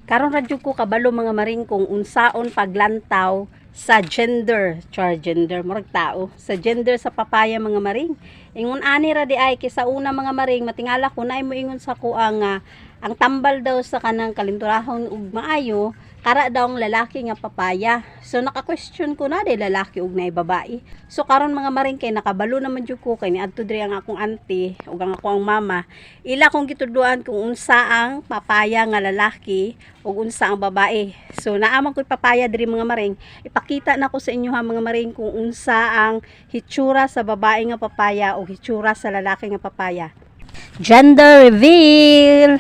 Karon radyo ko kabalo mga maring kung unsaon paglantaw sa gender, gender murag tao, sa gender sa papaya mga maring. Ingon ani ra di ay kisa una mga maring matingala ko na mo ingon sa ko ang tambal daw sa kanang kalinturahon ug maayo kara daw ang lalaki nga papaya. So naka-question ko na di lalaki ug naay babae. So karon mga maring kay nakabalo naman jud ko kay niadto diri ang akong auntie ug ang akong mama. Ila kong gituduan kung unsa ang papaya nga lalaki ug unsa ang babae. So naaman ko'y papaya diri mga maring. Ipakita na ko sa inyo ha mga maring kung unsa ang hitsura sa babae nga papaya o hitsura sa lalaki nga papaya. Gender reveal.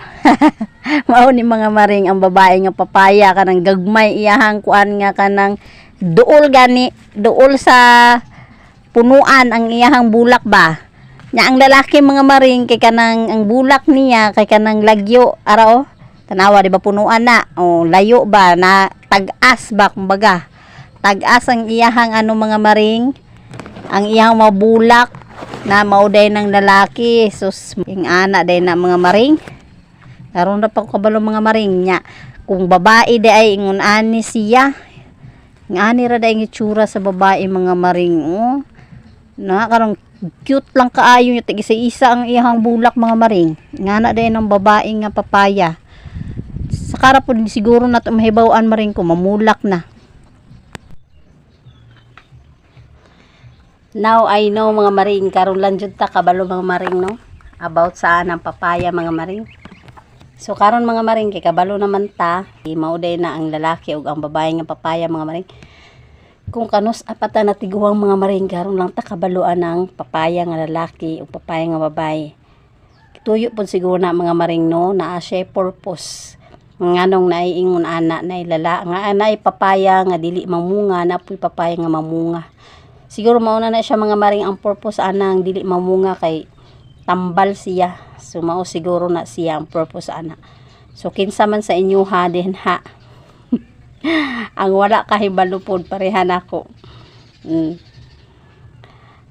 Mao ni mga maring ang babae nga papaya kanang gagmay iyahang kuan nga kanang duol gani, duol sa punuan ang iyahang bulak ba. Nya ang lalaki mga maring kay kanang ang bulak niya kay kanang lagyo ara tanawa di ba punuan na layo ba na tag-as ba kumbaga. Tag-as ang iyahang mga maring ang iyang mabulak na mauday ng lalaki. Sus ing ana day na mga maring. Karon na pa ko kabalo mga maring nya kung babae day ay ingon ani siya. Ngani ra day ngitsura sa babae mga maring na karong cute lang kaayo nya tig isa ang iyang bulak mga maring. Ngana day ng babae nga papaya. Sa kara po siguro nato mahibaw-an maring ko mamulak na. Now I know mga maring karon lang jud ta kabalo mga maring no about saan ang papaya mga maring. So karon mga maring kay kabalo naman ta mauday na ang lalaki ug ang babae nga papaya mga maring. Kung kanus apata na tiguang mga maring karon lang ta kabaluan ang papaya nga lalaki ug papaya nga babae. Tuyo pud siguro na mga maring no naa siya purpose. Nganong naiingon ana na ilala nga anay papaya nga dili mamunga na puy papaya nga mamunga. Siguro mauna na siya mga maring ang purpose anang dili mamunga kay tambal siya. So mao siguro na siya ang purpose ana. So kinsa man sa inyo ha din ha. Ang wala kahibalo pod parehan ako.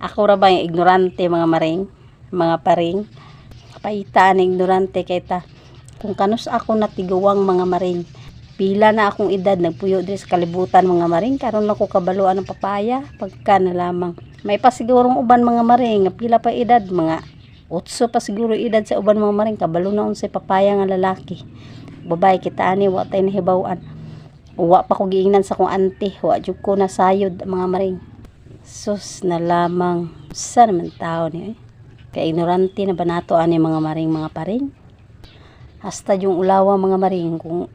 Ako ra ba yung ignorante mga maring, mga paring. Paita ang ignorante kay ta. Kung kanus ako natiguwang mga maring. Pila na akong edad nagpuyo diri sa kalibutan mga maring karon na ko kabaluan ng papaya pagka na lamang. May pa sigurong uban mga maring pila pa edad mga 8 pa siguro edad sa uban mga maring kabalo na unsay papaya nga lalaki. Babae kita ani wa tay nahibaw-an. Wa pa ko giingnan sa kong auntie, wa jud ko nasayod mga maring. Sus na lamang sa naman tao ni kay ignorante na banato ani mga maring mga paring. Hasta yung ulawa mga maring kung